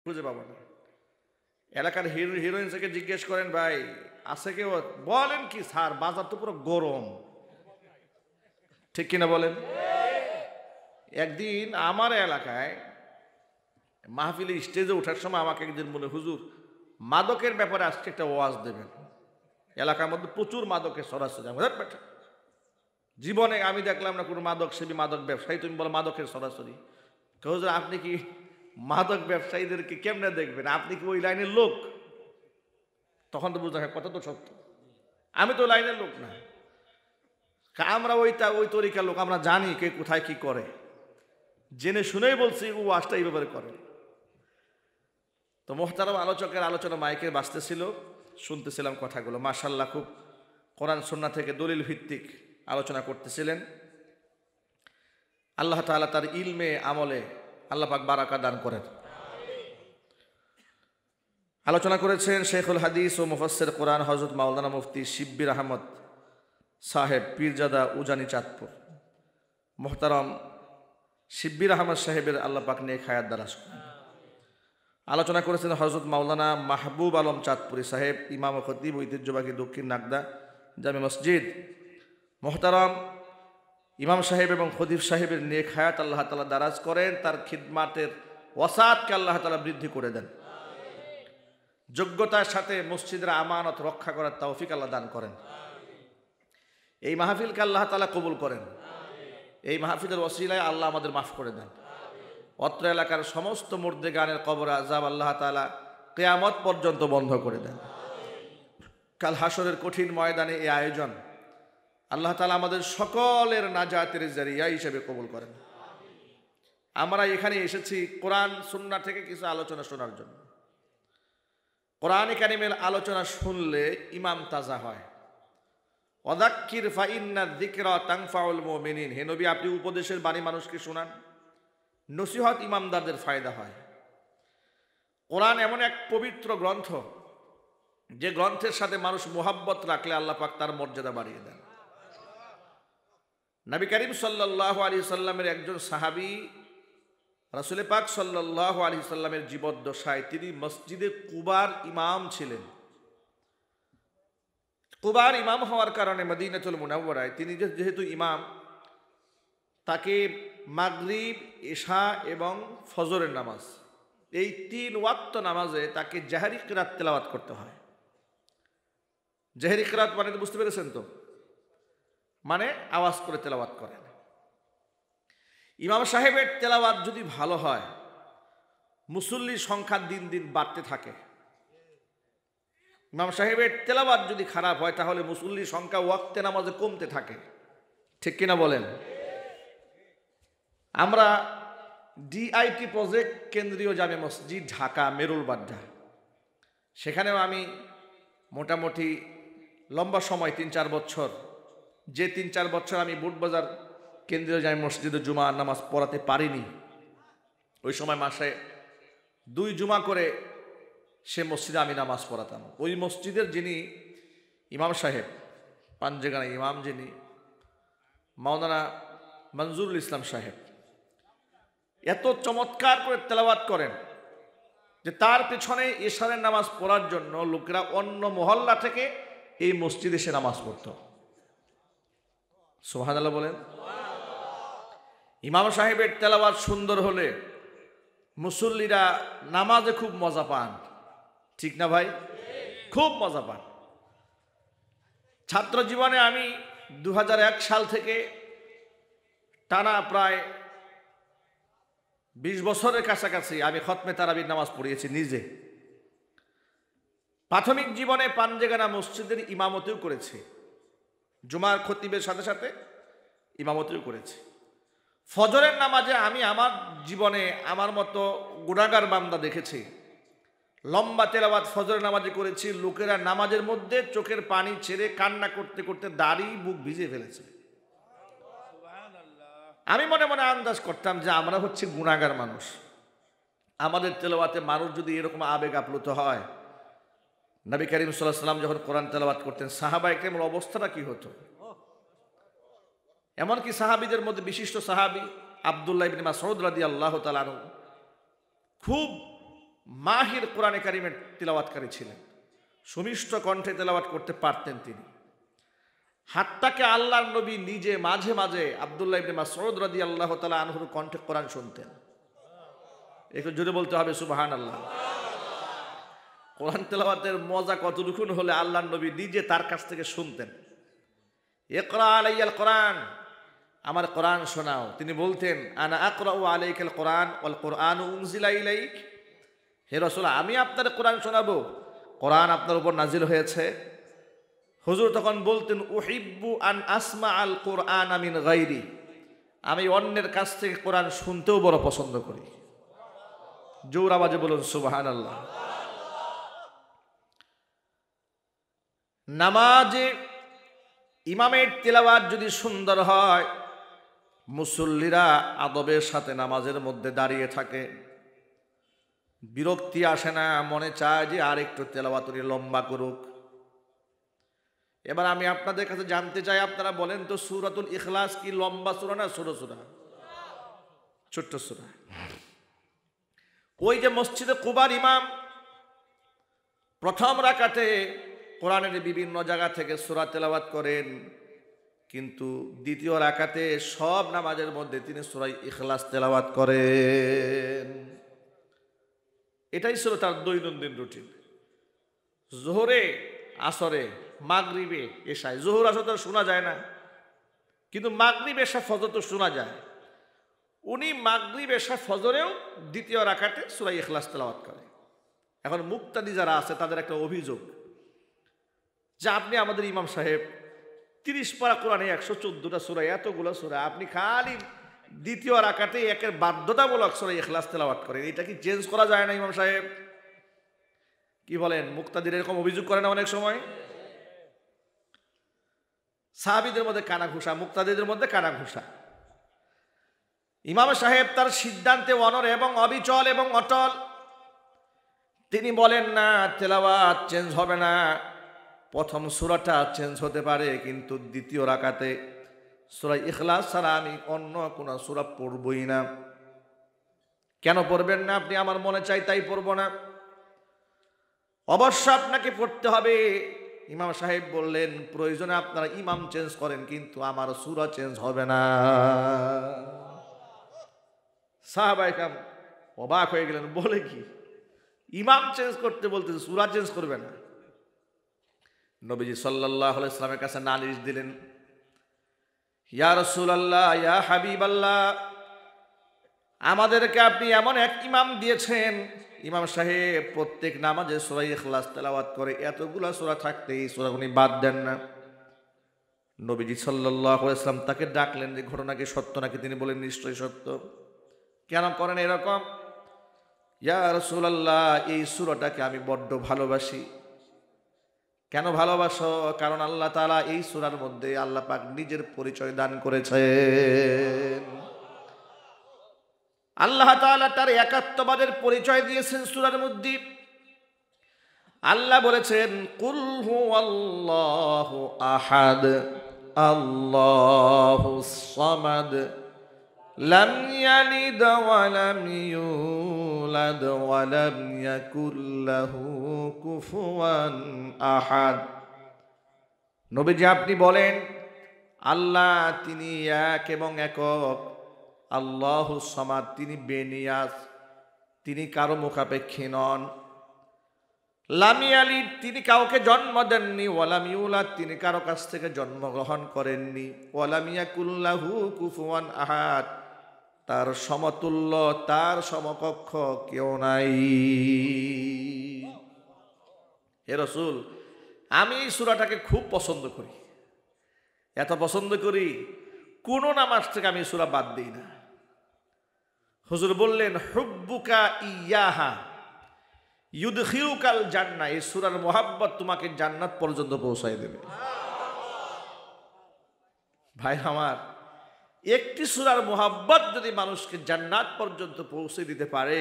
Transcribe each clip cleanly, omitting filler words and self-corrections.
খুঁজে পাবো না। এলাকার হিরোইন থেকে জিজ্ঞেস করেন, ভাই আছে কেউ? বলেন কি স্যার, বাজার তো পুরো গরম। ঠিক কিনা বলেন? একদিন আমার এলাকায় মাহফিলে স্টেজে ওঠার সময় আমাকে একদিন বলে, হুজুর মাদকের ব্যাপারে আজকে একটা ওয়াজ দেবেন। এলাকার মধ্যে প্রচুর মাদকের সরাসরি। জীবনে আমি দেখলাম না কোনো মাদক সেবী, মাদক ব্যবসায়ী। তুমি বলো মাদকের সরাসরি। হুজুর আপনি কি মাদক ব্যবসায়ীদেরকে কেমনে দেখবেন? আপনি কি ওই লাইনের লোক? তখন তো বুঝতে হয় কথা তো সত্য, আমি তো লাইনের লোক না। আমরা ওই তরিকার লোক, আমরা জানি কে কোথায় কি করে, জেনে শুনেই বলছি ও আজটা এই ব্যাপারে করে। তো মোহতারাম আলোচকের আলোচনা মাইকে বাজতেছিল, শুনতেছিলাম কথাগুলো। মাশাআল্লাহ, খুব কোরআন সুন্নাহ থেকে দলিল ভিত্তিক আলোচনা করতেছিলেন। আল্লাহ তাআলা তার ইলমে আমলে আল্লাহ পাক বারাকা দান করেন। আলোচনা করেছেন শেখুল হাদিস ও মুফাসসির কোরআন হযরত মাওলানা মুফতি শিব্বির আহমদ সাহেব, পীরজাদা, উজানি, চাঁদপুর। মোহতারাম শিব্বির আহমদ সাহেবের আল্লাহ পাক নেক হায়াত দারাজ করেন। আলোচনা করেছেন হযরত মাওলানা মাহবুব আলম চাঁদপুরি সাহেব, ইমাম ও খতিব, ঐতিহ্যবাহী দক্ষিণ নাগদা জামে মসজিদ। মোহতারাম ইমাম সাহেব এবং খতিব সাহেবের নেক হায়াত আল্লাহ তাআলা দারাজ করেন, তার খিদমাতের ওয়াসাতকে আল্লাহ তাআলা বৃদ্ধি করে দেন। যোগ্যতার সাথে মসজিদের আমানত রক্ষা করার তৌফিক আল্লাহ দান করেন। এই মাহফিলকে আল্লাহ তাআলা কবুল করেন। এই মাহফিলের ওসিলায় আল্লাহ আমাদের মাফ করে দেন। অত্র এলাকার সমস্ত মুর্দে গানের কবর আযাব আল্লাহ তাআলা কিয়ামত পর্যন্ত বন্ধ করে দেন। কাল হাসরের কঠিন ময়দানে এই আয়োজন আল্লাহ তাআলা আমাদের সকলের নাজাতের জারিয়া হিসেবে কবুল করেন। আমরা এখানে এসেছি কোরআন সুন্নাহ থেকে কিছু আলোচনা শোনার জন্য। কোরআন কারীমের আলোচনা শুনলে ইমান তাজা হয়। ওয়াযাক্কির ফাইন্না যিকরা তানফাউল মুমিনিন। হে নবী, আপনি উপদেশের বাণী মানুষকে শোনান, নসিহত ইমানদারদের ফায়দা হয়। কোরআন এমন এক পবিত্র গ্রন্থ, যে গ্রন্থের সাথে মানুষ মুহাব্বত রাখলে আল্লাহ পাক তার মর্যাদা বাড়িয়ে দেন। নবী করিম সাল্লাল্লাহু আলাইহি সাল্লামের একজন সাহাবী রাসূল পাক সাল্লাল্লাহু আলাইহি সাল্লামের জীবদ্দশায় তিনি মসজিদে কুবার ইমাম ছিলেন। কুবার ইমাম হওয়ার কারণে মদিনাতুল মুনাওয়ারায় তিনি যেহেতু ইমাম, তাকে মাগরিব, ইশা এবং ফজরের নামাজ, এই 3 ওয়াক্ত নামাজে তাকে জাহরি কিরাত তেলাওয়াত করতে হয়। জাহরি কিরাত মানে বুঝতে পেরেছেন তো? মানে আওয়াজ করে তেলাওয়াত করেন। ইমাম সাহেবের তেলাওয়াত যদি ভালো হয়, মুসল্লির সংখ্যা দিন দিন বাড়তে থাকে। ইমাম সাহেবের তেলাওয়াত যদি খারাপ হয়, তাহলে মুসল্লির সংখ্যা ওয়াক্তে নামাজে কমতে থাকে। ঠিক কিনা বলেন? আমরা ডিআইটি প্রজেক্ট কেন্দ্রীয় জামে মসজিদ ঢাকা মেরুলবাড্ডা, সেখানেও আমি মোটামুটি লম্বা সময় 3-4 বছর, যে 3-4 বছর আমি বুটবাজার কেন্দ্রীয় জামে মসজিদে জুমার নামাজ পড়াতে পারিনি, ওই সময় মাসে 2 জুমা করে সে মসজিদে আমি নামাজ পড়াতাম। ওই মসজিদের যিনি ইমাম সাহেব, পাঞ্জেগানা ইমাম যিনি মাওলানা মঞ্জুরুল ইসলাম সাহেব, এত চমৎকার করে তেলাওয়াত করেন যে তার পেছনে ইশারের নামাজ পড়ার জন্য লোকেরা অন্য মহল্লা থেকে এই মসজিদে এসে নামাজ পড়ত। সুবহানাল্লাহ বলেন। ইমাম সাহেবের তেলাওয়াত সুন্দর হলে মুসল্লিরা নামাজে খুব মজা পান। ঠিক না ভাই? খুব মজা পান। ছাত্র জীবনে আমি 2001 সাল থেকে টানা প্রায় 20 বছরের কাছাকাছি আমি খতমে তারাবির নামাজ পড়িয়েছি নিজে। প্রাথমিক জীবনে পাঞ্জেগানা মসজিদের ইমামতিও করেছি, জুমার খতিবের সাথে সাথে ইমামতিও করেছি। ফজরের নামাজে আমি আমার জীবনে আমার মতো গুনাহগার বান্দা দেখেছি। লম্বা তেলাওয়াত ফজরের নামাজে করেছি, লোকেরা নামাজের মধ্যে চোখের পানি ছেড়ে কান্না করতে করতে দাড়ি বুক ভিজে ফেলেছে। আমি মনে মনে আন্দাজ করতাম যে আমরা হচ্ছে গুনাহগার মানুষ, আমাদের তেলাওয়াতে মানুষ যদি এরকম আবেগ আপ্লুত হয়, নবী করিম সাল্লাল্লাহু আলাইহি ওয়াসাল্লাম যখন কোরআন তেলাওয়াত করতেন, সাহাবায়ে কেরামের অবস্থাটা কি হতো? এমনকি সাহাবীদের মধ্যে বিশিষ্ট সাহাবী আব্দুল্লাহ ইবনে মাসউদ রাদিয়াল্লাহু তাআলা আনহু খুব মাহির কোরআনে কারিমের তিলাওয়াতকারী ছিলেন, সুমিষ্ট কণ্ঠে তেলাওয়াত করতে পারতেন তিনি। হাত্তাকে আল্লাহর নবী নিজে মাঝে মাঝে আব্দুল্লাহ ইবনে মাসউদ রাদিয়াল্লাহু তাআলা আনহুর কণ্ঠে কোরআন শুনতেন। একটু জোরে বলতে হবে সুবহানাল্লাহ। কোরআন তেলাওয়াতের মজা কতটুকু হলে আল্লাহর নবী নিজে তার কাছ থেকে শুনতেন। ইকরা আলাইয়াল কোরআন, আমার কোরআন শোনাও। তিনি বলতেন আনা আকরাউ আলাইকাল কোরআন ওয়াল কোরআনু উনজিলা ইলাইক, হে রাসূল আমি আপনার কোরআন শোনাবো, কোরআন আপনার উপর নাজিল হয়েছে। হুজুর তখন বলতেন উহিব্বু আন আসমা আল কোরআন মিন গায়রি, আমি অন্যের কাছ থেকে কোরআন শুনতেও বড় পছন্দ করি। জোর আওয়াজে বলুন সুবহানাল্লাহ। নামাজে ইমামের তিলাওয়াত যদি সুন্দর হয়, মুসল্লিরা আদবের সাথে নামাজের মধ্যে দাঁড়িয়ে থাকে, বিরক্তি আসে না, মনে চায় যে আর একটু তেলাওয়াত লম্বা করুক। এবার আমি আপনাদের কাছে জানতে চাই, আপনারা বলেন তো সূরাতুল ইখলাস কি লম্বা সূরা না ছোট সূরা? ছোট্ট সূরা। ওই যে মসজিদে কুবার ইমাম প্রথম রাকাতে কোরআনের বিভিন্ন জায়গা থেকে সূরা তেলাওয়াত করেন, কিন্তু দ্বিতীয় রাকাতে সব নামাজের মধ্যে তিনি সূরা ইখলাস তেলাওয়াত করেন। এটাই ছিল তার দৈনন্দিন রুটিন। জোহরে, আসরে, মাগরিবে, এশায়। জোহর আসর তো শোনা যায় না, কিন্তু মাগরিব, এশা, ফজর তো শোনা যায়। উনি মাগরিব, এশা, ফজরেও দ্বিতীয় রাকাতে সূরা ইখলাস তেলাওয়াত করে। এখন মুক্তাদি যারা আছে তাদের একটা অভিযোগ যে আপনি আমাদের ইমাম সাহেব 30 পারা কোরআনে 114টা সূরা, এতগুলো সূরা, আপনি খালি দ্বিতীয় রাকাতে একের বাধ্যতামূলক সূরা ইখলাস তেলাওয়াত করেন, এটা কি চেঞ্জ করা যায় না ইমাম সাহেব? কি বলেন? মুক্তাদির এরকম অভিযোগ করে না অনেক সময়? সাহাবীদের মধ্যে কানা ঘুষা, মুক্তাদিদের মধ্যে কানা ঘুষা। ইমাম সাহেব তার সিদ্ধান্তে অনড় এবং অবিচল এবং অটল। তিনি বলেন না তেলাওয়াত চেঞ্জ হবে না, প্রথম সূরাটা চেঞ্জ হতে পারে, কিন্তু দ্বিতীয় রাকাতে সূরা ইখলাস ছাড়া আমি অন্য কোনো সূরা পড়বই না। কেন পড়বেন না আপনি? আমার মনে চাই তাই পড়ব না। অবশ্য আপনাকে পড়তে হবে। ইমাম সাহেব বললেন প্রয়োজনে আপনারা ইমাম চেঞ্জ করেন, কিন্তু আমার সূরা চেঞ্জ হবে না। সাহাবায়ে কেরাম অবাক হয়ে গেলেন, বলে কি ইমাম চেঞ্জ করতে বলতে সূরা চেঞ্জ করবে না? নবীজি সাল্লাল্লাহু আলাইহি ওয়াসাল্লামের কাছে নালিশ দিলেন, ইয়া রাসূলুল্লাহ, ইয়া হাবিবাল্লাহ, আমাদেরকে আপনি এমন এক ইমাম দিয়েছেন, ইমাম সাহেব প্রত্যেক নামাজে সূরা ইখলাস তেলাওয়াত করে, এতগুলা সূরা থাকতে এই সূরা উনি বাদ দেন না। নবীজি সাল্লাল্লাহু আলাইহি ওয়াসাল্লাম তাকে ডাকলেন যে ঘটনা কি সত্য নাকি? তিনি বলেন নিশ্চয়ই সত্য। কেন করেন এরকম? ইয়া রাসূলুল্লাহ, এই সূরাটাকে আমি বড্ড ভালোবাসি। কেন ভালোবাসো? কারণ আল্লাহ তাআলা এই সূরার মধ্যে আল্লাহ পাক নিজের পরিচয় দান করেছেন। আল্লাহ তাআলা তার একাত্মবাদের পরিচয় দিয়েছেন সূরার মধ্যে। আল্লাহ বলেছেন কুল হুয়াল্লাহু আহাদ আল্লাহুস সামাদ লাম ইয়ালিদ ওয়া লাম ইউলাদ ওয়া লাম ইয়াকুল লাহু কুফুয়ান আহাদ। নবীজি আপনি বলেন আল্লাহ তিনি এক এবং একক, আল্লাহুস সামাদ তিনি বেনিয়াজ, তিনি কারো মুখাপেক্ষী নন। লাম ইয়ালিদ তিনি কাউকে জন্ম দেননি, ওয়া লাম ইউলাদ তিনি কারো কাছ থেকে জন্মগ্রহণ করেননি, ওয়া লাম ইয়াকুল লাহু কুফুয়ান আহাদ তার সমতুল্য, তার সমকক্ষ কেউ নাই। হে রাসূল, আমি এই সূরাটাকে খুব পছন্দ করি, এত পছন্দ করি কোন নামাজ থেকে আমি সূরা বাদ দিই না। হুজুর বললেন হুব্বুকা ইয়াহা ইউদখিলুকাল জান্নাহ, এই সূরার মোহাব্বত তোমাকে জান্নাত পর্যন্ত পৌঁছায় দেবে। ভাই আমার, একটি সূরার মোহাব্বত যদি মানুষকে জান্নাত পর্যন্ত পৌঁছে দিতে পারে,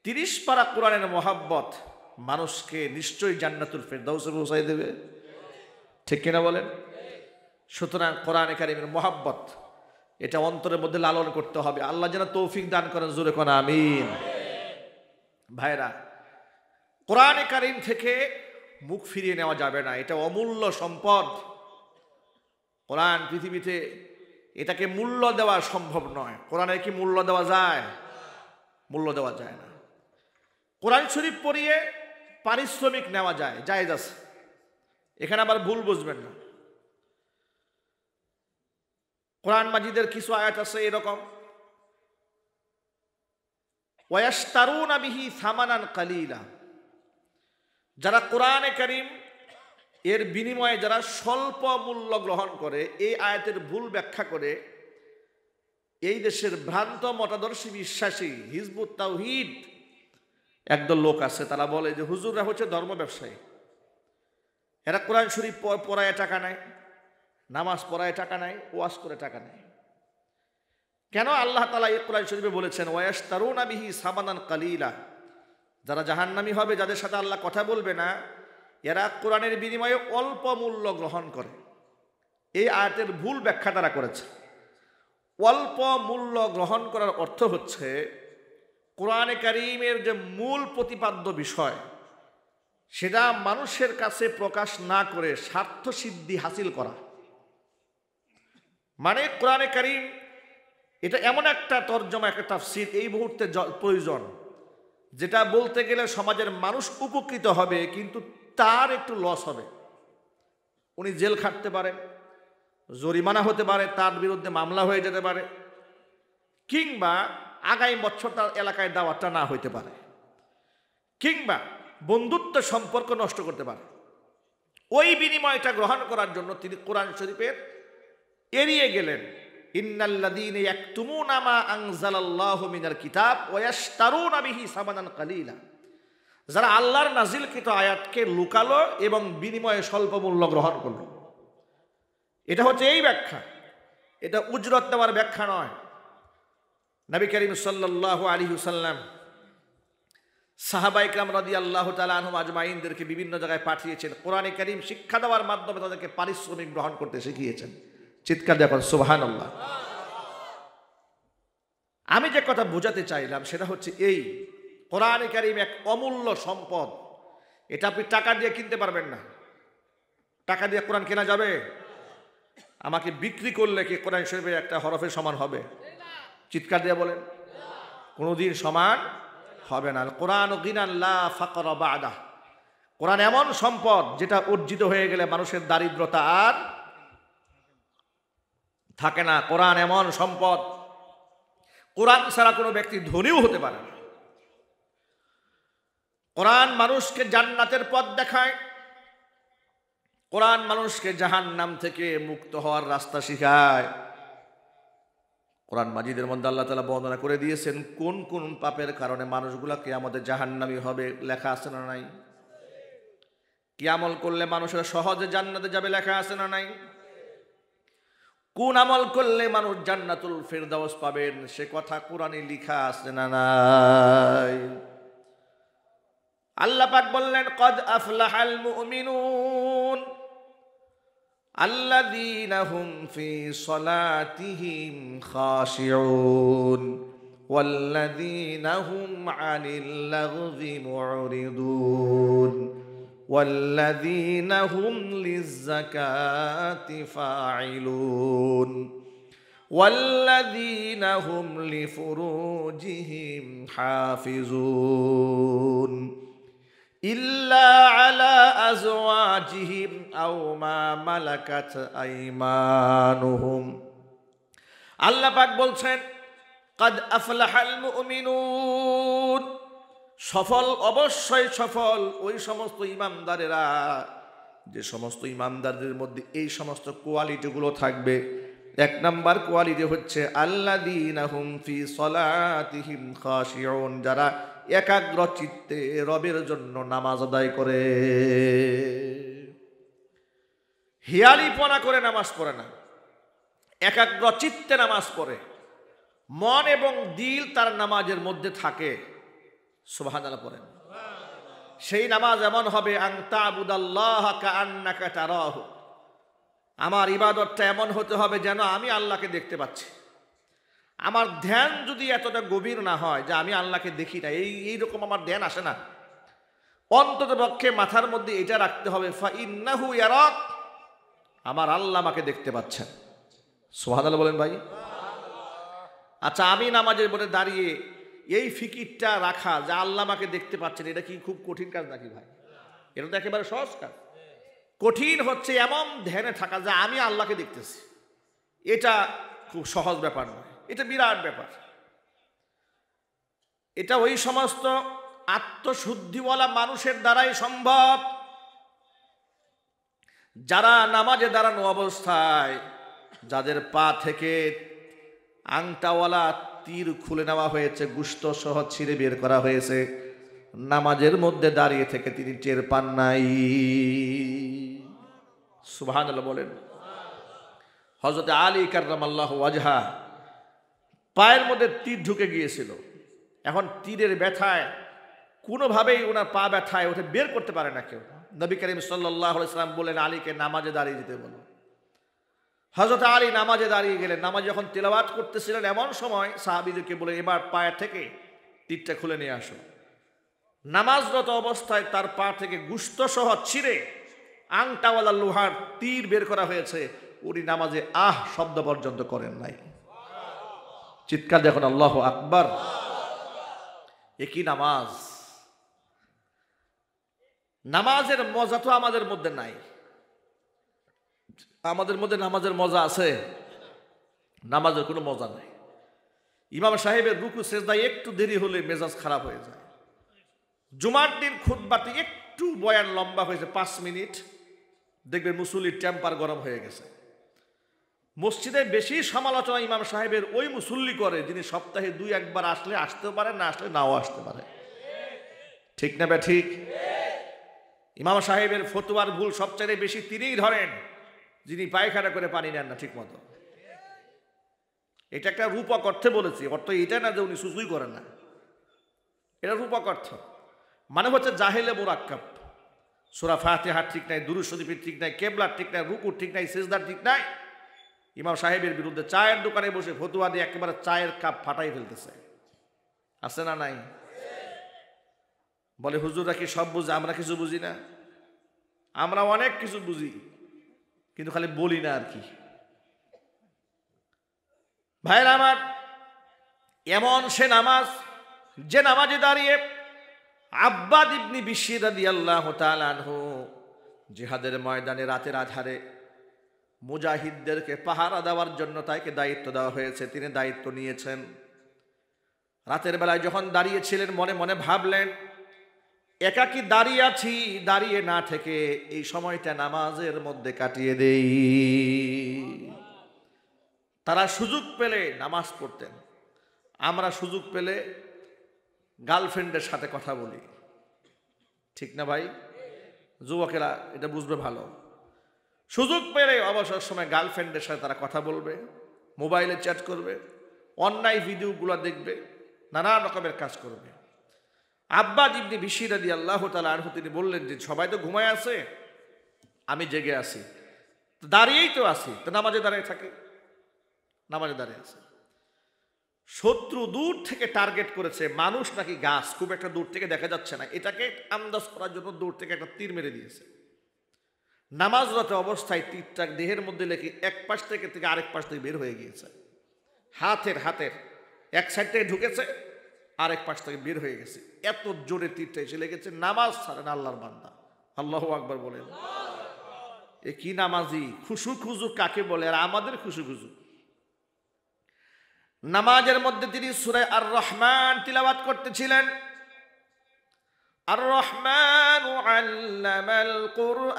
30 পারা কোরআনের মোহাব্বত মানুষকে নিশ্চয়ই জান্নাতুল ফেরদাউসে পৌঁছায় দেবে। ঠিক কিনা বলেন? সুতরাং কোরআনে কারীমের মোহাব্বত এটা অন্তরের মধ্যে লালন করতে হবে। আল্লাহ যেন তৌফিক দান করেন, জোরে কোন আমিন। ভাইরা, কোরআনে কারীম থেকে মুখ ফিরিয়ে নেওয়া যাবে না, এটা অমূল্য সম্পদ। কোরআন পৃথিবীতে এটাকে মূল্য দেওয়া সম্ভব নয়। কোরআনে কি মূল্য দেওয়া যায়? মূল্য দেওয়া যায় না। কোরআন শরীফ পড়িয়ে পারিশ্রমিক নেওয়া যায়, জায়েজ আছে, এখানে আবার ভুল বুঝবেন না। কোরআন মাজিদের কিছু আয়াত আছে এরকম, ওয়ায়াশতারুনা বিহি সামানান কালিলা, যারা কোরআনে কারীম এর বিনিময়ে যারা স্বল্প মূল্য গ্রহণ করে, এই আয়াতের ভুল ব্যাখ্যা করে এই দেশের ভ্রান্ত মতাদর্শী বিশ্বাসী হিজবুত তাওহীদ একদল লোক আছে, তারা বলে যে হুজুররা হচ্ছে ধর্ম ব্যবসায়ী, এরা কোরআন শরীফ পড়ায় টাকা নেয়, নামাজ পড়ায় টাকা নেয়, ওয়াজ করে টাকা নেয়। কেন? আল্লাহ তাআলা এই কোরআন শরীফে বলেছেন ওয়ায়াশতারুনা বিহি সামানান কালিলা, যারা জাহান্নামী হবে, যাদের সাথে আল্লাহ কথা বলবে না, এরা কোরআনের বিনিময়ে অল্প মূল্য গ্রহণ করে। এই আয়াতের ভুল ব্যাখ্যা তারা করেছে। অল্প মূল্য গ্রহণ করার অর্থ হচ্ছে কোরআনে কারীমের যে মূল প্রতিপাদ্য বিষয় সেটা মানুষের কাছে প্রকাশ না করে স্বার্থ সিদ্ধি হাসিল করা। মানে কোরআনে কারীম এটা এমন একটা তরজমা, একটা তাফসীর এই মুহূর্তে প্রয়োজন, যেটা বলতে গেলে সমাজের মানুষ উপকৃত হবে, কিন্তু তার একটু লস হবে। উনি জেল খাটতে পারেন, জরিমানা হতে পারে, তার বিরুদ্ধে মামলা হয়ে যেতে পারে, কিংবা আগামী বছর তার এলাকায় দাওয়াতটা না হইতে পারে, কিংবা বন্ধুত্ব সম্পর্ক নষ্ট করতে পারে। ওই বিনিময়টা গ্রহণ করার জন্য তিনি কোরআন শরীফের এড়িয়ে গেলেন, ইন্নাল্লাযীনা ইয়াকতুমুনা মা আনজালাল্লাহু মিনাল কিতাব ওয়া ইয়াশতারুনা বিহি সামানান কালিলা, যারা আল্লাহর নাজিলকৃত আয়াতকে লুকালো এবং বিনিময়ে স্বল্প মূল্য গ্রহণ করলো। এটা হচ্ছে এই ব্যাখ্যা, এটা উজরত দেওয়ার ব্যাখ্যা নয়। নবী করিম সাল্লাল্লাহু আলাইহি ওয়াসাল্লাম সাহাবায়ে কেরাম রাদিয়াল্লাহু তাআলা আনহুম আজমাইনদেরকে বিভিন্ন জায়গায় পাঠিয়েছেন, কোরআনে কারীম শিক্ষা দেওয়ার মাধ্যমে তাদেরকে পারিশ্রমিক গ্রহণ করতে শিখিয়েছেন। চিৎকার দিয়ে বলেন সুবহানাল্লাহ। আমি যে কথা বোঝাতে চাইলাম সেটা হচ্ছে এই, কোরআনে কারীম এক অমূল্য সম্পদ, এটা আপনি টাকা দিয়ে কিনতে পারবেন না। টাকা দিয়ে কোরআন কেনা যাবে? আমাকে বিক্রি করলে কি কোরআন শরীফের একটা হরফের সমান হবে? চিৎকার দিয়ে বলেন, কোনোদিন সমান হবে না। কোরআন গিনান লা ফাকরা বা'দা, কোরআন এমন সম্পদ যেটা অর্জিত হয়ে গেলে মানুষের দারিদ্রতা আর থাকে না। কোরআন এমন সম্পদ, কোরআন ছাড়া কোনো ব্যক্তি ধনীও হতে পারে না। কোরআন মানুষকে জান্নাতের পথ দেখায়, কোরআন মানুষকে জাহান্নাম থেকে মুক্ত হওয়ার রাস্তা শিখায়। কোরআন মাজিদের মধ্যে আল্লাহ তাআলা বর্ণনা করে দিয়েছেন কোন কোন পাপের কারণে মানুষগুলা কিয়ামতে জাহান্নামী হবে, লেখা আছে না নাই? কি আমল করলে মানুষেরা সহজে জান্নাতে যাবে, লেখা আছে না নাই? কোন আমল করলে মানুষ জান্নাতুল ফেরদাউস পাবেন, সে কথা কোরআনে লেখা আছে না নাই? আল্লাহ পাক বললেন কদ আফলাহাল মুমিনুন আল্লাযীনা হুম ফি সলাতিহিম খাশিউন ওয়াল্লাযীনা হুম আনিল লাগযি মুরিদুন ওয়াল্লাযীনা হুম লিয-যাকাতি ফাঈলুন ওয়াল্লাযীনা হুম লিফুরুজিহিম হাফিজুন ইল্লা আলা আজওয়াজিহিম আও মা মালাকাত আইমানুহুম। আল্লাহ পাক বলছেন কাদ আফলাহাল মুমিনুন, সফল, অবশ্যই সফল ওই সমস্ত ইমানদারেরা যে সমস্ত ইমানদারদের মধ্যে এই সমস্ত কোয়ালিটিগুলো থাকবে। এক নাম্বার কোয়ালিটি হচ্ছে আল্লাযীনা হুম ফি সলাতিহিম খাশিউন, যারা একাগ্র চিত্তে রবের জন্য নামাজ আদায় করে, হিয়ালিপনা করে নামাজ পড়ে না, একাগ্র চিত্তে নামাজ পড়ে, মন এবং দিল তার নামাজের মধ্যে থাকে। সুবহানাল্লাহ পড়েন। সেই নামাজ এমন হবে আন তা'বুদাল্লাহা কাআন্নাকা তারাহু, আমার ইবাদতটা এমন হতে হবে যেন আমি আল্লাহকে দেখতে পাচ্ছি। আমার ধ্যান যদি এতটা গভীর না হয় যে আমি আল্লাহকে দেখি না, এইরকম আমার ধ্যান আসে না, অন্তত পক্ষে মাথার মধ্যে এটা রাখতে হবে, ফা ইন্নাহু ইয়ারাক, আমার আল্লাহ আমাকে দেখতে পাচ্ছেন। সুবহানাল্লাহ বলেন ভাই। আচ্ছা, আমি নামাজের পরে দাঁড়িয়ে এই ফিকিরটা রাখা যে আল্লাহ আমাকে দেখতে পাচ্ছেন, এটা কি খুব কঠিন কাজ নাকি ভাই? এটা তো একেবারে সহজ কাজ। কঠিন হচ্ছে এমন ধ্যানে থাকা যে আমি আল্লাহকে দেখতেছি। এটা খুব সহজ ব্যাপার নয়, এটা বিরাট ব্যাপার। এটা ওই সমস্ত আত্মশুদ্ধিওয়ালা মানুষের দ্বারাই সম্ভব যারা নামাজে দাঁড়ানো অবস্থায়, যাদের পা থেকে আংটাওয়ালা তীর খুলে নেওয়া হয়েছে, গুস্ত সহ ছিঁড়ে বের করা হয়েছে, নামাজের মধ্যে দাঁড়িয়ে থেকে তিনি টের পান নাই। সুবহানাল্লাহ বলেন। হযরত আলী কাররামাল্লাহু ওয়াজহা পায়ের মধ্যে তীর ঢুকে গিয়েছিল। এখন তীরের ব্যথায় কোনোভাবেই ওনার পা ব্যথায় ওঠে বের করতে পারে না কেউ। নবী করিম সাল্লাল্লাহু আলাইহি ওয়াসাল্লাম বললেন, আলীকে নামাজে দাঁড়িয়ে যেতে বলো। হযরত আলী নামাজে দাঁড়িয়ে গেলেন। নামাজ যখন তেলাওয়াত করতেছিলেন, এমন সময় সাহাবীদেরকে বলে, এবার পায়ের থেকে তীরটা খুলে নিয়ে আসো। নামাজরত অবস্থায় তার পা থেকে গুস্ত সহ ছিঁড়ে আংটাওয়ালা লোহার তীর বের করা হয়েছে। উনি নামাজে আহ শব্দ পর্যন্ত করেন নাই। চিৎকার দেখুন, আল্লাহু আকবার। একই নামাজ। নামাজের মজা তো আমাদের মধ্যে নাই। আমাদের মধ্যে নামাজের মজা আছে? নামাজের কোনো মজা নাই। ইমাম সাহেবের রুকু সেজদায় একটু দেরি হলে মেজাজ খারাপ হয়ে যায়। জুমার দিন খুতবাতে একটু বয়ান লম্বা হয়েছে 5 মিনিট, দেখবেন মুসল্লির টেম্পার গরম হয়ে গেছে। মসজিদে বেশি সমালোচনা ইমাম সাহেবের ওই মুসল্লি করে যিনি সপ্তাহে 2-1 বার আসলে আসতেও পারে, না আসলে নাও আসতে পারে। ঠিক না ঠিক? ইমাম সাহেবের ফতোয়ার ভুল সবচেয়ে বেশি তিনিই ধরেন যিনি পায়খানা করে পানি নেন না ঠিক মতো। এটা একটা রূপক অর্থে বলেছি, অর্থ এটা না যে উনি সুসুই করেন না, এটা রূপক অর্থ। মানে হচ্ছে জাহেলে মুরাক্কাব। সূরা ফাতিহা ঠিক নাই, দুরূদ শরীফের ঠিক নাই, কেবলার ঠিক নাই, রুকুর ঠিক নাই, সিজদার ঠিক নাই। ইমাম সাহেবের বিরুদ্ধে চায়ের দোকানে বসে ফতোয়া দিয়ে একেবারে চায়ের কাপ ফাটাই ফেলতেছে। আছে না নাই? বলে হুজুররা কি সব বুঝে, আমরা কিছু বুঝি না? আমরা অনেক কিছু বুঝি, কিন্তু খালি বলি না আর কি। ভাইরা আমার, এমন সে নামাজ যে নামাজে দাঁড়িয়ে আব্বাদ ইবনে বিশর রাদিয়াল্লাহু তাআলা আনহু জিহাদের ময়দানে রাতের আধারে মুজাহিদদেরকে পাহারা দেওয়ার জন্য তাকে দায়িত্ব দেওয়া হয়েছে। তিনি দায়িত্ব নিয়েছেন। রাতের বেলায় যখন দাঁড়িয়েছিলেন, মনে মনে ভাবলেন, একাকী দাঁড়িয়ে আছি, দাঁড়িয়ে না থেকে এই সময়টা নামাজের মধ্যে কাটিয়ে দেই। তারা সুযোগ পেলে নামাজ পড়তেন, আমরা সুযোগ পেলে গার্লফ্রেন্ডের সাথে কথা বলি। ঠিক না ভাই? যুবকেরা এটা বুঝবে ভালো। সুযোগ পেলে অবসর সময় গার্লফ্রেন্ডের সাথে তারা কথা বলবে, মোবাইলে চ্যাট করবে, অন্যায় ভিডিওগুলো দেখবে, নানা রকমের কাজ করবে। আব্বাদ ইবনে বিশর রাদিয়াল্লাহু তাআলা আনহু তিনি বললেন যে সবাই তো ঘুমায় আছে, আমি জেগে আছি, দাঁড়িয়েই তো আছি, তো নামাজে দাঁড়িয়ে থাকে, নামাজে দাঁড়িয়ে আছে। শত্রু দূর থেকে টার্গেট করেছে, মানুষ নাকি গাছ, খুব একটা দূর থেকে দেখা যাচ্ছে না, এটাকে আন্দাজ করার জন্য দূর থেকে একটা তীর মেরে দিয়েছে। নামাজরত অবস্থায় তীরটা দেহের মধ্যে লেগে এক পাশ থেকে আরেক পাশ থেকে বের হয়ে গিয়েছে। হাতের এক সাইড থেকে ঢুকেছে, আরেক পাশ থেকে বের হয়ে গেছে। এত জোরে তীরটা এসে লেগেছে। নামাজ ছাড়েন আল্লাহর বান্দা। আল্লাহু আকবার বলেন। এ কি নামাজি? খুশু খুজু কাকে বলে? আর আমাদের খুশু খুজু। নামাজের মধ্যে তিনি সূরা আর রহমান তিলাওয়াত করতেছিলেন। আর রহমান আল্লামাল কুরআন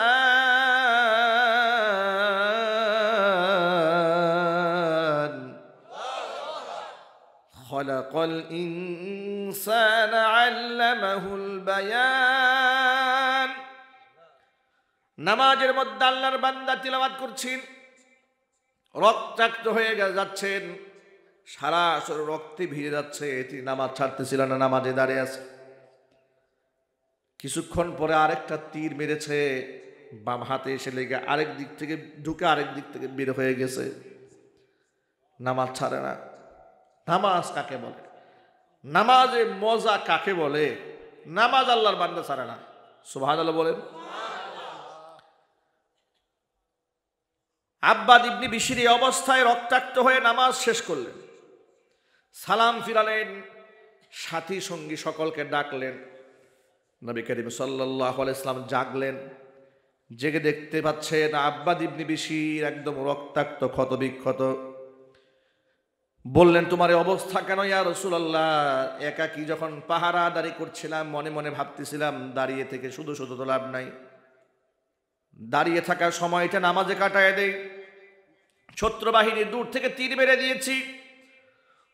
খালাকাল ইনসানা আল্লামাহুল বায়ান। নামাজের মধ্যে আল্লাহর বান্দা তিলাওয়াত করছেন, রক্তাক্ত হয়ে যাচ্ছেন, সারা শরীর রক্তে ভিজে যাচ্ছে। তিনি নামাজ ছাড়তেছিলেন না, নামাজে দাঁড়িয়ে আছে। কিছুক্ষণ পরে আরেকটা তীর মেরেছে, বাম হাতে এসে লেগে আরেক দিক থেকে ঢুকে আরেক দিক থেকে বের হয়ে গেছে। নামাজ ছাড়ে না। নামাজ কাকে বলে, নামাজে মজা কাকে বলে? নামাজ আল্লাহর বান্দা ছাড়ে না। সুবহানাল্লাহ বলেন। আব্বাদ ইবনে বিশির এই অবস্থায় রক্তাক্ত হয়ে নামাজ শেষ করলেন, সালাম ফিরালেন, সাথী সঙ্গী সকলকে ডাকলেন। নবী করিম সাল্লাল্লাহু আলাইহি ওয়াসাল্লাম জাগলেন, জেগে দেখতে পাচ্ছেন আব্বাদ ইবনে বিশির একদম রক্তাক্ত, ক্ষতবিক্ষত। বললেন, তোমার এই অবস্থা কেন ইয়া রাসূলুল্লাহ? একাকী যখন পাহারাদারি করছিলাম, মনে মনে ভাবতেছিলাম দাঁড়িয়ে থেকে শুধু শুধু তো লাভ নাই, দাঁড়িয়ে থাকার সময়টা নামাজে কাটায় দেই। শত্রু বাহিনী দূর থেকে তীর মেরে দিয়েছি,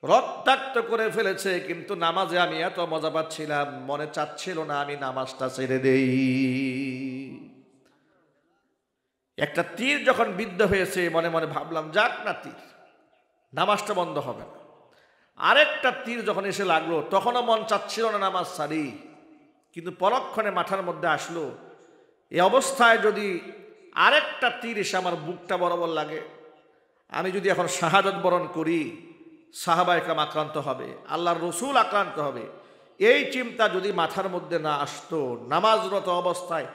রক্তাক্ত করে ফেলেছে, কিন্তু নামাজে আমি এত মজা পাচ্ছিলাম, মনে চাচ্ছিল না আমি নামাজটা ছেড়ে দেই। একটা তীর যখন বিদ্ধ হয়েছে, মনে মনে ভাবলাম যাক না তীর, নামাজটা বন্ধ হবে না। আরেকটা তীর যখন এসে লাগলো, তখনও মন চাচ্ছিল না নামাজ ছাড়ি, কিন্তু পরক্ষণে মাথার মধ্যে আসলো, এই অবস্থায় যদি আরেকটা তীর এসে আমার বুকটা বরাবর লাগে, আমি যদি এখন শাহাদাত বরণ করি, সাহাবা একরাম আক্রান্ত হবে, আল্লাহর রসুল আক্রান্ত হবে। এই চিন্তা যদি মাথার মধ্যে না আসতো, নামাজরত অবস্থায়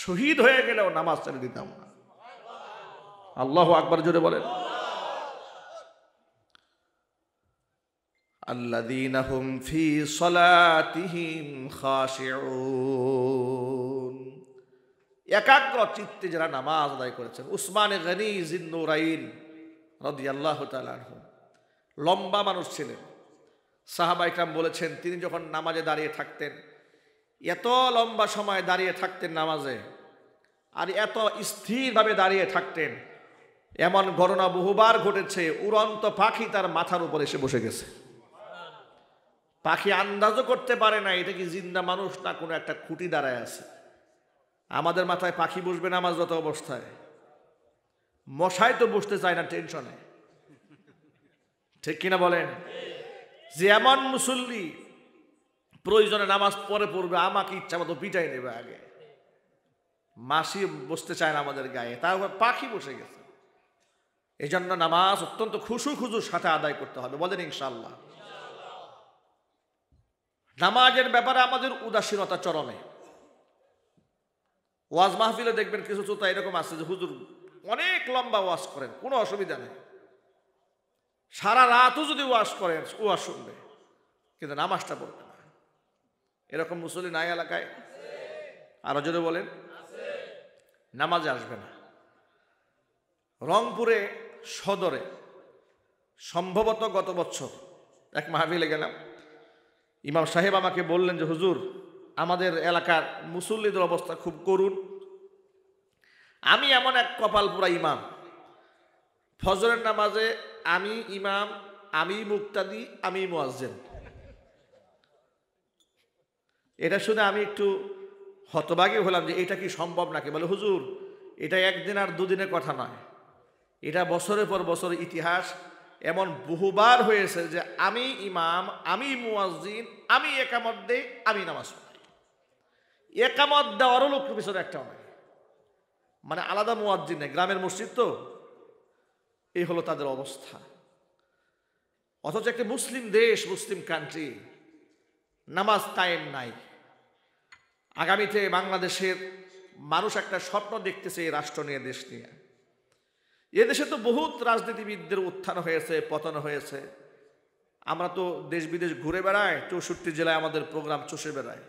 শহীদ হয়ে গেলেও নামাজ ছেড়ে দিতাম না। আল্লাহু আকবার জোরে বলেন। আল্লাযীনা হুম ফী সালাতিহিম খাশিউন, একাগ্র চিত্তে যারা নামাজ আদায় করেছেন। উসমান গনি জিন্নুরাইন রাদিয়াল্লাহু তাআলা আনহু লম্বা মানুষ ছিলেন। সাহাবা ইকরাম বলেছেন, তিনি যখন নামাজে দাঁড়িয়ে থাকতেন, এত লম্বা সময় দাঁড়িয়ে থাকতেন নামাজে, আর এত স্থিরভাবে দাঁড়িয়ে থাকতেন, এমন ঘটনা বহুবার ঘটেছে, উড়ন্ত পাখি তার মাথার উপর এসে বসে গেছে। পাখি আন্দাজও করতে পারে না এটা কি জিন্দা মানুষ না কোনো একটা খুঁটি দাঁড়ায় আছে। আমাদের মাথায় পাখি বসবে নামাজরত অবস্থায়, মশাই তো বসতে চায় না টেনশনে, ঠিক কিনা বলেন? যে এমন মুসল্লি প্রয়োজনে নামাজ পরে পড়বে, আমাকে ইচ্ছা মতো পিটাই নেবে আগে, মাসি বসতে চায় না আমাদের গায়ে, তার উপর পাখি বসে গেছে। এই জন্য নামাজ অত্যন্ত খুশুর সাথে আদায় করতে হবে, বলেন ইনশাআল্লাহ। নামাজের ব্যাপারে আমাদের উদাসীনতা চরমে। ওয়াজ মাহফিলে দেখবেন কিছু শ্রোতা এরকম আছে যে হুজুর অনেক লম্বা ওয়াজ করেন, কোনো অসুবিধা নেই, সারা রাতও যদি ওয়াজ করেন ওয়াজ শুনবে, কিন্তু নামাজটা পড়বে না। এরকম মুসল্লি নাই এলাকায়? আরো যদি বলেন, নামাজে আসবে না। রংপুরে সদরে সম্ভবত গত বছর এক মাহফিলে গেলাম, ইমাম সাহেব আমাকে বললেন যে হুজুর, আমাদের এলাকার মুসল্লিদের অবস্থা খুব করুণ। আমি এমন এক কপাল পুরা ইমাম, ফজরের নামাজে আমি ইমাম, আমি মুক্তাদি, আমি মুয়াজ্জিন। এটা শুনে আমি একটু হতবাগী হলাম যে এটা কি সম্ভব নাকি। বলে হুজুর, এটা একদিন আর দুদিনের কথা নয়, এটা বছরের পর বছর ইতিহাস। এমন বহুবার হয়েছে যে আমি ইমাম, আমি মুয়াজ্জিন, আমি একামত দেই, আমি নামাজ পড়াই। একামত দেওয়ারও লোক পিছনে একটাও নাই, মানে আলাদা মুয়াজ্জিন নেই, গ্রামের মসজিদ তো। এই হলো তাদের অবস্থা। অথচ একটি মুসলিম দেশ, মুসলিম কান্ট্রি, নামাজ কায়েম নাই। আগামীতে বাংলাদেশের মানুষ একটা স্বপ্ন দেখতেছে এই রাষ্ট্র নিয়ে, দেশ নিয়ে। এদেশে তো বহুত রাজনীতিবিদদের উত্থান হয়েছে, পতন হয়েছে। আমরা তো দেশ বিদেশ ঘুরে বেড়াই, 64 জেলায় আমাদের প্রোগ্রাম চষে বেড়ায়।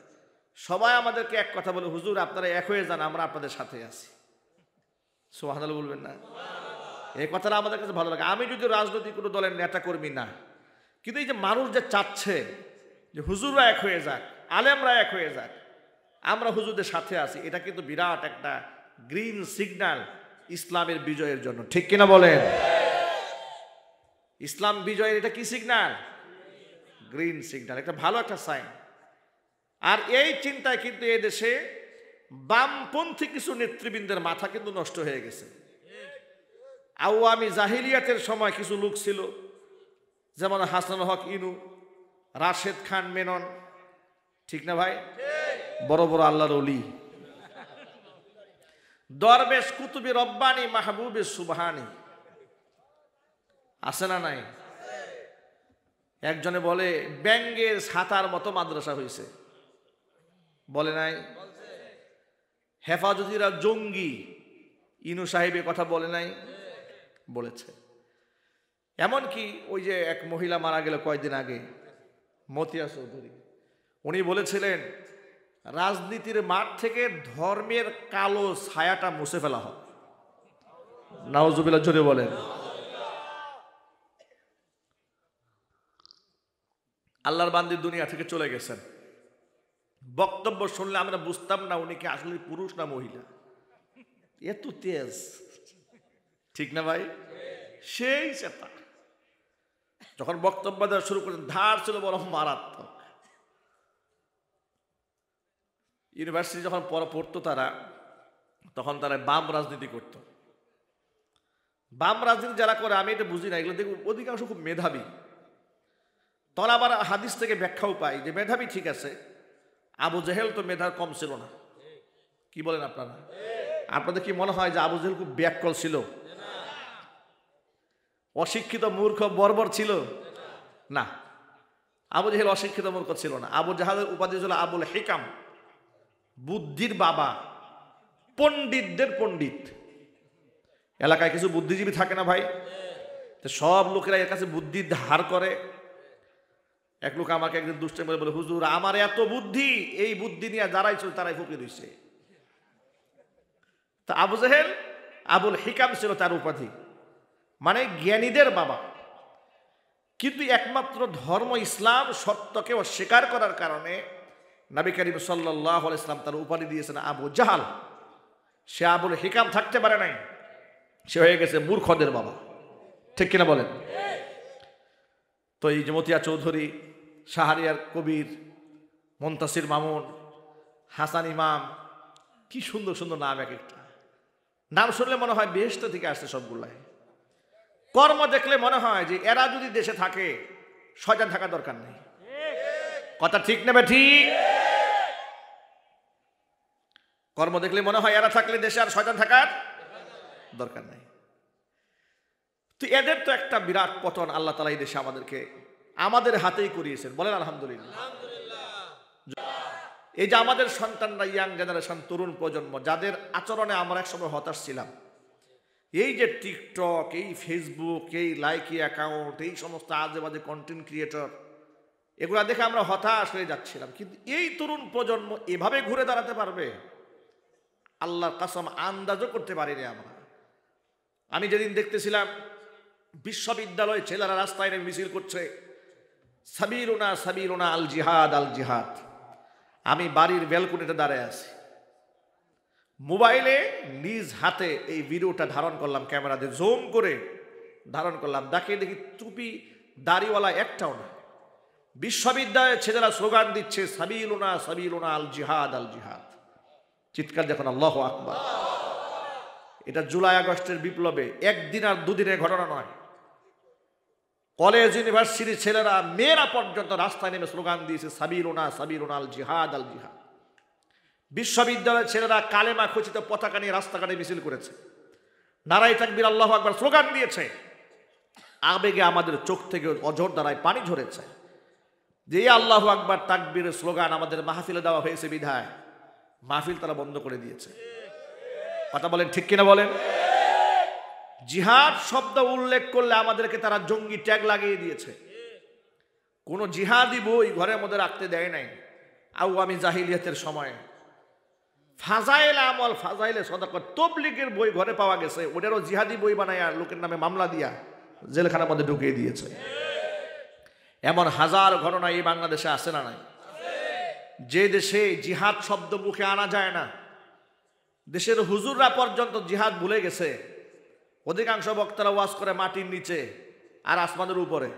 সবাই আমাদেরকে এক কথা বলে, হুজুর আপনারা এক হয়ে যান, আমরা আপনাদের সাথে আছি। সুবহানাল্লাহ বলবেন না? এই কথাটা আমাদের কাছে ভালো লাগে। আমি যদি রাজনৈতিক কোনো দলের নেতা কর্মী না, কিন্তু এই যে মানুষ যে চাচ্ছে যে হুজুররা এক হয়ে যাক, আলেমরা এক হয়ে যাক, আমরা হুজুরদের সাথে আছি, এটা কিন্তু বিরাট একটা গ্রিন সিগন্যাল ইসলামের বিজয়ের জন্য, ঠিক কিনা বলেন? ইসলাম বিজয়ের এটা কি সিগন্যাল? গ্রিন সিগন্যাল, একটা ভালো একটা সাইন। আর এই চিন্তায় কিন্তু এই দেশে বামপন্থী কিছু নেতৃবৃন্দের মাথা কিন্তু নষ্ট হয়ে গেছে। আওয়ামী জাহিলিয়াতের সময় কিছু লোক ছিল, যেমন হাসানুল হক ইনু, রাশেদ খান মেনন, ঠিক না ভাই? বড় বড় আল্লাহর ওলি, দরবেশ কুতুবি রব্বানি মাহবুবে সুবহানি, আছে না নাই? একজনে বলে ব্যাঙ্গের ছাতার মতো মাদ্রাসা হয়েছে, বলে নাই? হেফাজতিরা জঙ্গি, ইনু সাহেবের কথা বলে নাই? বলেছে। এমনকি ওই যে এক মহিলা মারা গেল কয়েকদিন আগে, মতিয়া চৌধুরী, উনি বলেছিলেন রাজনীতির মাঠ থেকে ধর্মের কালো ছায়াটা মুছে ফেলা হয়। নাউজুবিল্লাহ জোরে বলেন। আল্লাহর বান্দি দুনিয়া থেকে চলে গেছেন, বক্তব্য শুনলে আমরা বুঝতাম না উনি কি আসলে পুরুষ না মহিলা, এত তেজ, ঠিক না ভাই? সেই চেতা যখন বক্তব্য দেওয়া শুরু করেন, ধার ছিল বড় মারাত্মক। ইউনিভার্সিটি যখন পড়তো তারা, তখন তারা বাম রাজনীতি করত। বাম রাজনীতি যারা করে আমি এটা বুঝি না, এগুলো দেখব অধিকাংশ খুব মেধাবী। তখন আবার হাদিস থেকে ব্যাখ্যাও পাই যে মেধাবী ঠিক আছে, আবু জেহেল তো মেধার কম ছিল না। কি বলেন আপনারা? আপনাদের কি মনে হয় যে আবু জেহেল খুব ব্যাককল ছিল, অশিক্ষিত মূর্খ বর্বর ছিল? না, আবু জেহেল অশিক্ষিত মূর্খ ছিল না। আবু জাহালের উপাধি ছিল আবুল হিকাম, বুদ্ধির বাবা, পণ্ডিতদের পণ্ডিত। এলাকায় কিছু বুদ্ধিজীবী থাকে না ভাই, তো সব লোকেরা এর কাছে বুদ্ধি ধার করে। এক লোক আমাকে একদিন দুষ্টামি করে বলে, হুজুর আমার এত বুদ্ধি, এই বুদ্ধি নিয়ে যারাই ছিল তারাই ফকির হইছে। তা আবু জেহেল আবুল হিকাম ছিল তার উপাধি, মানে জ্ঞানীদের বাবা। কিন্তু একমাত্র ধর্ম ইসলাম সত্যকে অস্বীকার করার কারণে নবী করিম সাল্লাল্লাহু আলাইহি ওয়াসাল্লাম তার উপাধি দিয়েছেন আবু জাহাল। সে আবুল হিকাম থাকতে পারে নাই, সে হয়ে গেছে মূর্খদের বাবা, ঠিক কিনা বলেন? তো এই যে মতিয়া চৌধুরী, শাহরিয়ার কবির, মুনতাসির মামুন, হাসান ইমাম, কি সুন্দর সুন্দর নাম, এক একটা নাম শুনলে মনে হয় বেহেশত থেকে আসছে সবগুলাই। কর্ম দেখলে মনে হয় যে এরা যদি দেশে থাকে শয়তান থাকার দরকার নেই। কথা ঠিক নেবে? ঠিক। কর্ম দেখলে মনে হয় এরা থাকলে দেশে আর শয়তান থাকার দরকার নেই। তো এদের তো একটা বিরাট পতন আল্লাহ তাআলা এই দেশে আমাদের হাতেই করিয়েছেন, বলেন আলহামদুলিল্লাহ। এই যে আমাদের সন্তানরা, ইয়াং জেনারেশন, তরুণ প্রজন্ম, যাদের আচরণে আমরা একসময় হতাশ ছিলাম, এই যে টিকটক, এই ফেসবুক, এই লাইকি অ্যাকাউন্ট, এই সমস্ত আজে বাজে কন্টেন্ট ক্রিয়েটর, এগুলা দেখে আমরা হতাশ হয়ে যাচ্ছিলাম। কিন্তু এই তরুণ প্রজন্ম এভাবে ঘুরে দাঁড়াতে পারবে, আল্লাহর কসম আন্দাজও করতে পারিনি আমরা। আমি যেদিন দেখতেছিলাম বিশ্ববিদ্যালয়ে ছেলেরা রাস্তায় নেমে মিছিল করছে, সাবিলুনা সাবিলুনা আল জিহাদ আল জিহাদ, আমি বাড়ির ব্যালকনিতে দাঁড়ায় আছি, মোবাইলে নিজ হাতে এই ভিডিওটা ধারণ করলাম, ক্যামেরাতে জুম করে ধারণ করলাম। দেখি টুপি দাড়িওয়ালা একটাও না। বিশ্ববিদ্যালয়ের ছেলেরা স্লোগান দিচ্ছে সাবিলুনা সাবিলুনা আল জিহাদ আল জিহাদ, চিৎকার যখন আল্লাহু আকবার। এটা জুলাই আগস্টের বিপ্লবে একদিন আর দুদিনের ঘটনা নয়। কলেজ ইউনিভার্সিটির ছেলেরা, মেয়েরা পর্যন্ত রাস্তায় নেমে স্লোগান দিয়েছে সাবিলুনা সাবিলুনা আল জিহাদ আল জিহাদ। বিশ্ববিদ্যালয়ের ছেলেরা কালেমা খচিত পতাকা নিয়ে রাস্তাঘাটে মিছিল করেছে, নারায়ে তাকবীর আল্লাহু আকবার স্লোগান দিয়েছে। আবেগে আমাদের চোখ থেকে অঝর দ্বারায় পানি ঝরেছে যে আল্লাহু আকবার তাকবীরের স্লোগান আমাদের মাহফিলে দেওয়া হয়েছে বিধায় মাহফিল তারা বন্ধ করে দিয়েছে। কথা বলেন ঠিক কিনা বলেন? জিহাদ শব্দ উল্লেখ করলে আমাদেরকে তারা জঙ্গি ট্যাগ লাগিয়ে দিয়েছে। কোন জিহাদি বই ঘরের মধ্যে রাখতে দেয় নাই আওয়ামী জাহিলিয়াতের সময়ে। ফাজাইল আমল, ফাজাইলে সদাকা, তবলিগের বই ঘরে পাওয়া গেছে, ওটারও জিহাদি বই বানায় লোকের নামে মামলা দিয়া জেলখানার মধ্যে ঢুকিয়ে দিয়েছে। এমন হাজার ঘটনা এই বাংলাদেশে আছে না নাই? যে দেশে জিহাদ শব্দ মুখে আনা যায় না, দেশের হুজুররা পর্যন্ত জিহাদ ভুলে গেছে। অধিকাংশ বক্তারা ওয়াজ করে মাটির নিচে আর আসমানের উপরে,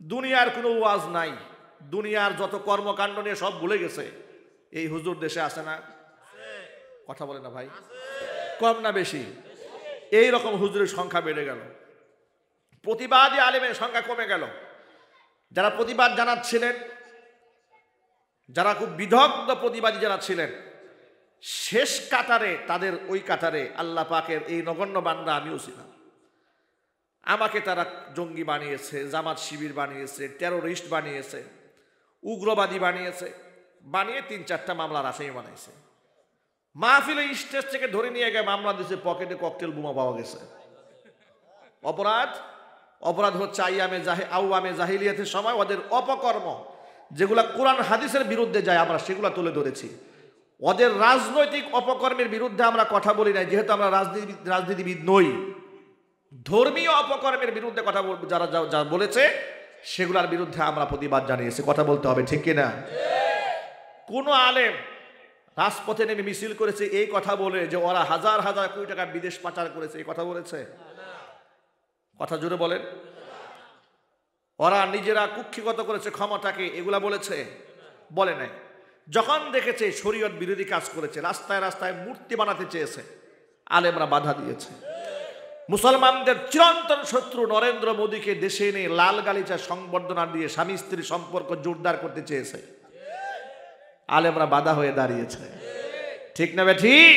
দুনিয়ার কোনো ওয়াজ নাই, দুনিয়ার যত কর্মকাণ্ড নিয়ে সব ভুলে গেছে। এই হুজুর দেশে আছে না? কথা বলে না ভাই? কম না বেশি? এই রকম হুজুরের সংখ্যা বেড়ে গেল, প্রতিবাদী আলেমের সংখ্যা কমে গেল। যারা প্রতিবাদ জানাচ্ছিলেন, যারা খুব বিদগ্ধ প্রতিবাদী যারা ছিলেন, শেষ কাতারে, তাদের ওই কাতারে আল্লাহ পাকের এই নগণ্য বান্দা আমিও ছিলাম। আমাকে তারা জঙ্গি বানিয়েছে, জামাত শিবির বানিয়েছে, টেরোরিস্ট বানিয়েছে, উগ্রবাদী বানিয়েছে, বানিয়ে 3-4টা মামলার আসামি বানাইছে। মাহফিলে স্টেজ থেকে ধরে নিয়ে গিয়ে মামলা দিয়েছে, পকেটে ককটেল বোমা পাওয়া গেছে। অপরাধ হচ্ছে আওয়ামে জাহিলিয়াতের সময় ওদের অপকর্ম যেগুলা কোরআন হাদিসের বিরুদ্ধে যায়, আমরা সেগুলা তুলে ধরেছি। ওদের রাজনৈতিক অপকর্মের বিরুদ্ধে আমরা কথা বলি নাই, যেহেতু আমরা রাজনীতিবিদ নই। ধর্মীয় অপকর্মের বিরুদ্ধে কথা যারা যা বলেছে সেগুলোর বিরুদ্ধে আমরা প্রতিবাদ জানিয়েছি। কথা বলতে হবে, ঠিক কিনা? কোন আলেম রাজপথে নেমে মিছিল করেছে এই কথা বলে যে ওরা হাজার হাজার কোটি টাকা বিদেশ পাচার করেছে, এই কথা বলেছে? কথা জুড়ে বলেন। ওরা নিজেরা কুক্ষিগত করেছে ক্ষমতাকে, এগুলা বলেছে? বলে নাই। যখন দেখেছে শরীয়ত বিরোধী কাজ করেছে, রাস্তায় রাস্তায় মূর্তি বানাতে চেয়েছে, আলেমরা বাধা দিয়েছে। মুসলমানদের চিরন্তন শত্রু নরেন্দ্র মোদীকে দেশে এনে লাল গালিচা সংবর্ধনা দিয়ে স্বামী স্ত্রীর সম্পর্ক জোরদার করতে চেয়েছে, আলেমরা বাধা হয়ে দাঁড়িয়েছে। ঠিক না ঠিক?